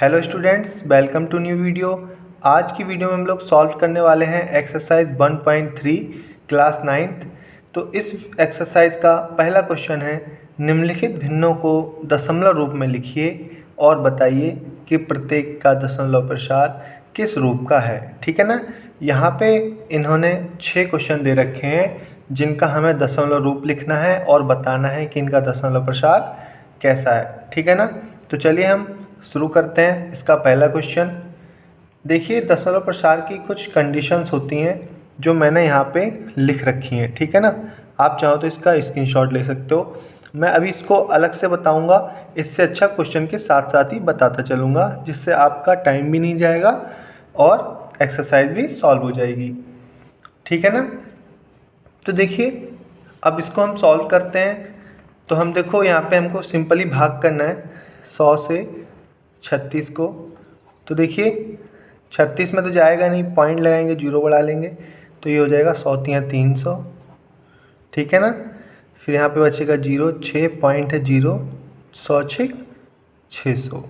Hello students, welcome to new video. आज की video में हम लोग सॉल्व करने वाले हैं एक्सरसाइज 1.3 क्लास 9th। तो इस एक्सरसाइज का पहला क्वेश्चन है, निम्नलिखित भिन्नों को दशमलव रूप में लिखिए और बताइए कि प्रत्येक का दशमलव प्रसार किस रूप का है। ठीक है ना। यहाँ पे इन्होंने 6 क्वेश्चन दे रखे हैं जिनका हमें दशमलव रूप लिखना है और बताना है कि इनका दशमलव प्रसार कैसा है। ठीक है ना। तो चलिए हम शुरू करते हैं। इसका पहला क्वेश्चन देखिए, दशमलव प्रसार की कुछ कंडीशंस होती हैं जो मैंने यहाँ पे लिख रखी हैं। ठीक है ना। आप चाहो तो इसका स्क्रीनशॉट ले सकते हो। मैं अभी इसको अलग से बताऊंगा, इससे अच्छा क्वेश्चन के साथ साथ ही बताता चलूँगा, जिससे आपका टाइम भी नहीं जाएगा और एक्सरसाइज भी सॉल्व हो जाएगी। ठीक है ना। तो देखिए, अब इसको हम सॉल्व करते हैं। तो हम देखो, यहाँ पे हमको सिंपली भाग करना है 100 से 36 को। तो देखिए 36 में तो जाएगा नहीं, पॉइंट लगाएंगे, जीरो बढ़ा लेंगे, तो ये हो जाएगा 100 तियाँ 300। ठीक है ना। फिर यहाँ पे बचेगा जीरो, 6 पॉइंट है जीरो, 100 छः 600।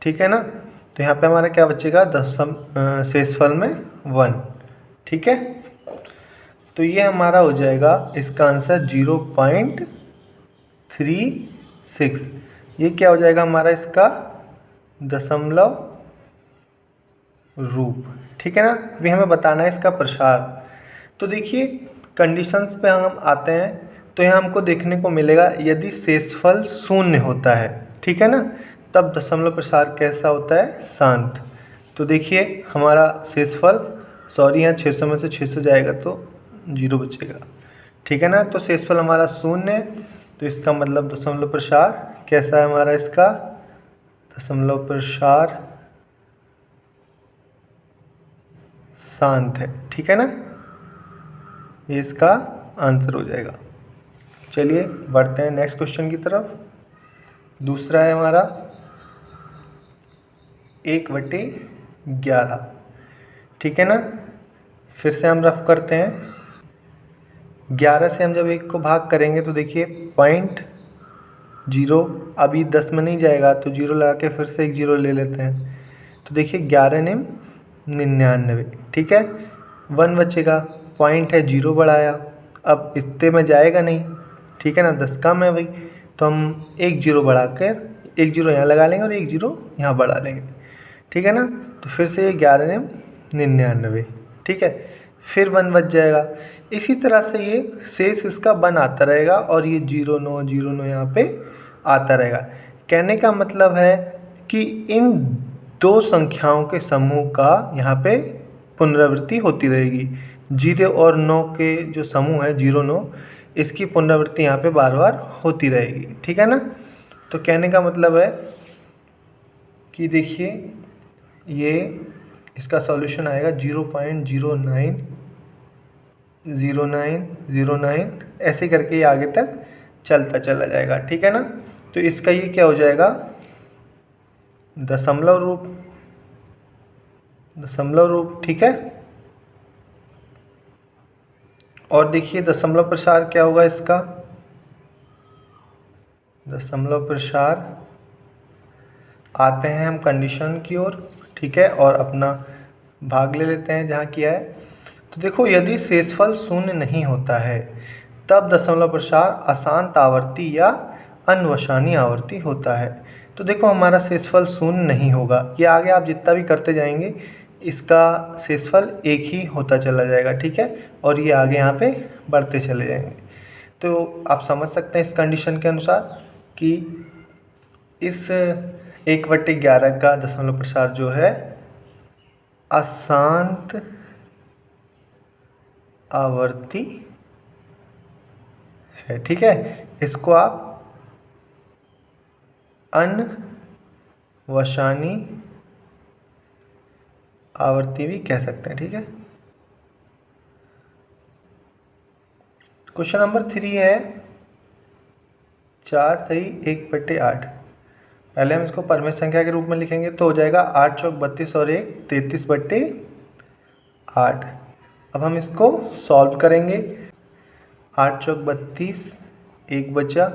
ठीक है ना। तो यहाँ पे हमारा क्या बचेगा, शेषफल में 1। ठीक है। तो ये हमारा हो जाएगा इसका आंसर 0.36। ये क्या हो जाएगा हमारा इसका दशमलव रूप। ठीक है ना। अभी हमें बताना है इसका प्रसार। तो देखिए कंडीशंस पे हम आते हैं, तो यहाँ हमको देखने को मिलेगा यदि शेषफल शून्य होता है, ठीक है ना, तब दशमलव प्रसार कैसा होता है, शांत। तो देखिए हमारा शेषफल, सॉरी यहाँ 600 में से 600 जाएगा तो जीरो बचेगा। ठीक है ना। तो शेषफल हमारा शून्य है, तो इसका मतलब दशमलव प्रसार कैसा है हमारा, इसका दशमलव प्रसार शांत है। ठीक है ना। ये इसका आंसर हो जाएगा। चलिए बढ़ते हैं नेक्स्ट क्वेश्चन की तरफ। दूसरा है हमारा 1/11। ठीक है ना। फिर से हम रफ करते हैं। 11 से हम जब 1 को भाग करेंगे तो देखिए पॉइंट जीरो, अभी 10 में नहीं जाएगा तो जीरो लगा के फिर से एक जीरो ले लेते हैं। तो देखिए 11 निम 99। ठीक है। 1 बचेगा, पॉइंट है जीरो बढ़ाया, अब इतने में जाएगा नहीं। ठीक है ना, 10 कम है भाई, तो हम एक जीरो बढ़ा कर, एक जीरो यहाँ लगा लेंगे और एक जीरो यहाँ बढ़ा लेंगे। ठीक है ना। तो फिर से ये 11 निम 99। ठीक है। फिर 1 बच जाएगा। इसी तरह से ये शेष इसका 1 आता रहेगा और ये 0 9 यहाँ पे आता रहेगा। कहने का मतलब है कि इन दो संख्याओं के समूह का यहाँ पे पुनरावृत्ति होती रहेगी। 0 और 9 के जो समूह है 0 9, इसकी पुनरावृत्ति यहाँ पे बार बार होती रहेगी। ठीक है ना। तो कहने का मतलब है कि देखिए ये इसका सॉल्यूशन आएगा 0.090909, ऐसे करके ये आगे तक चलता चला जाएगा। ठीक है ना। तो इसका ये क्या हो जाएगा, दशमलव रूप, दशमलव रूप। ठीक है। और देखिए दशमलव प्रसार क्या होगा इसका, दशमलव प्रसार, आते हैं हम कंडीशन की ओर। ठीक है। और अपना भाग ले लेते हैं जहाँ किया है। तो देखो यदि शेषफल शून्य नहीं होता है तब दशमलव प्रसार अशांत आवर्ती या अन्वसानी आवर्ती होता है। तो देखो हमारा शेषफल शून्य नहीं होगा, ये आगे आप जितना भी करते जाएंगे इसका शेषफल एक ही होता चला जाएगा। ठीक है। और ये आगे यहाँ पे बढ़ते चले जाएंगे। तो आप समझ सकते हैं इस कंडीशन के अनुसार कि इस 1/11 का दशमलव प्रसार जो है अशांत आवर्ती है। ठीक है। इसको आप अन्वसानी आवर्ती भी कह सकते हैं। ठीक है। क्वेश्चन नंबर 3 है 4/1/8। पहले हम इसको परमेय संख्या के रूप में लिखेंगे तो हो जाएगा 8 चौक 32 और 1 33/8। अब हम इसको सॉल्व करेंगे। 8 चौक 32, 1 बचा,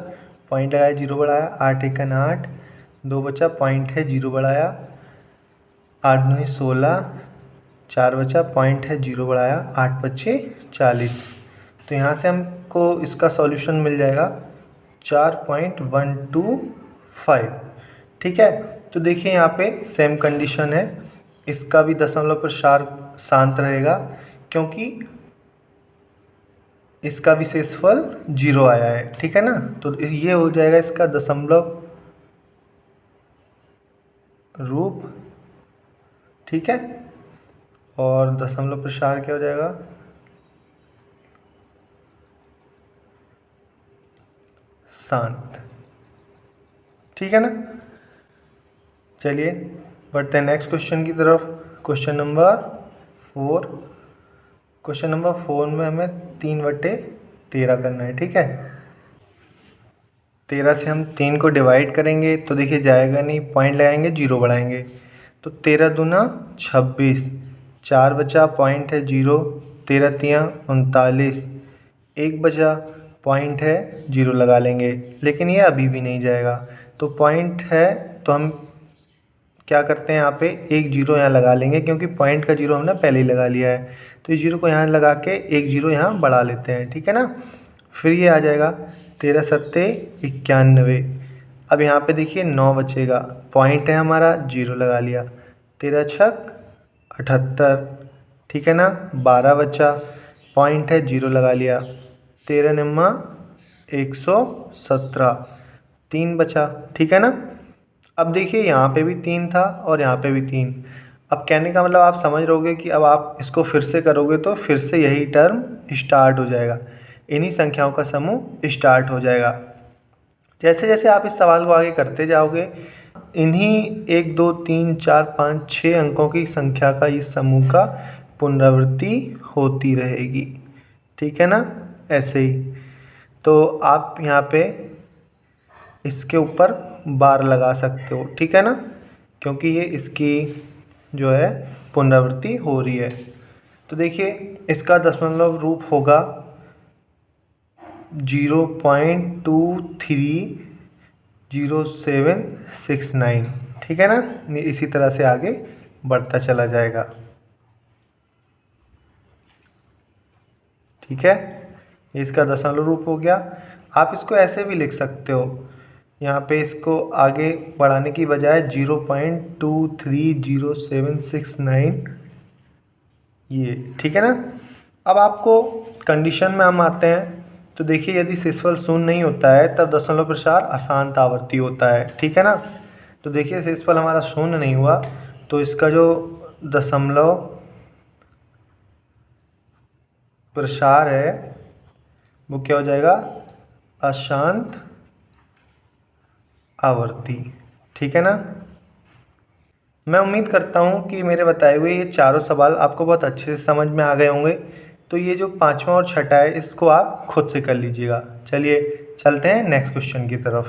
पॉइंट लगाया, जीरो बढ़ाया, 8 1 8, 2 बचा, पॉइंट है जीरो बढ़ाया, 8 दूनी 16, 4 बचा, पॉइंट है 0 बढ़ाया, 8 बचे 40। तो यहाँ से हमको इसका सॉल्यूशन मिल जाएगा 4.125। ठीक है, तो देखिए यहाँ पे सेम कंडीशन है, इसका भी दशमलव प्रसार शांत रहेगा क्योंकि इसका भी शेषफल 0 आया है। ठीक है ना, तो ये हो जाएगा इसका दशमलव रूप। ठीक है, और दशमलव प्रसार क्या हो जाएगा, शांत। ठीक है ना, चलिए बढ़ते हैं नेक्स्ट क्वेश्चन की तरफ। Question number 4। क्वेश्चन नंबर 4 में हमें 3/13 करना है। ठीक है, 13 से हम 3 को डिवाइड करेंगे तो देखिए जाएगा नहीं, पॉइंट लगाएंगे 0 बढ़ाएंगे, तो 13 दूना 26, 4 बचा, पॉइंट है 0, 13 तियाँ 39, 1 बचा, पॉइंट है 0 लगा लेंगे, लेकिन ये अभी भी नहीं जाएगा। तो पॉइंट है तो हम क्या करते हैं, यहाँ पे एक 0 यहाँ लगा लेंगे क्योंकि पॉइंट का 0 हमने पहले ही लगा लिया है। तो इस 0 को यहाँ लगा के एक 0 यहाँ बढ़ा लेते हैं। ठीक है ना, फिर ये आ जाएगा 13 सत्ते 91। अब यहाँ पे देखिए 9 बचेगा, पॉइंट है हमारा 0 लगा लिया, 13 छक 78। ठीक है ना, 12 बचा, पॉइंट है 0 लगा लिया, 13 निम्मा 117, 3 बचा। ठीक है ना, अब देखिए यहाँ पे भी 3 था और यहाँ पे भी 3। अब कहने का मतलब आप समझ रहोगे कि अब आप इसको फिर से करोगे तो फिर से यही टर्म स्टार्ट हो जाएगा, इन्हीं संख्याओं का समूह स्टार्ट हो जाएगा। जैसे जैसे आप इस सवाल को आगे करते जाओगे, इन्हीं 1 2 3 4 5 6 अंकों की संख्या का इस समूह का पुनरावृत्ति होती रहेगी। ठीक है ना, ऐसे ही। तो आप यहाँ पे इसके ऊपर बार लगा सकते हो। ठीक है ना, क्योंकि ये इसकी जो है पुनरावृत्ति हो रही है। तो देखिए इसका दशमलव रूप होगा 0.230769। ठीक है ना, ये इसी तरह से आगे बढ़ता चला जाएगा। ठीक है, ये इसका दशमलव रूप हो गया। आप इसको ऐसे भी लिख सकते हो, यहाँ पे इसको आगे बढ़ाने की बजाय 0.230769 ये। ठीक है ना, अब आपको कंडीशन में हम आते हैं। तो देखिए यदि शेषफल शून्य नहीं होता है तब दशमलव प्रसार अशांत आवर्ती होता है। ठीक है ना, तो देखिए शेषफल हमारा शून्य नहीं हुआ तो इसका जो दशमलव प्रसार है वो क्या हो जाएगा, अशांत आवर्ती। ठीक है ना, मैं उम्मीद करता हूँ कि मेरे बताए हुए ये चारों सवाल आपको बहुत अच्छे से समझ में आ गए होंगे। तो ये जो 5वां और 6ठा है इसको आप खुद से कर लीजिएगा। चलिए चलते हैं नेक्स्ट क्वेश्चन की तरफ।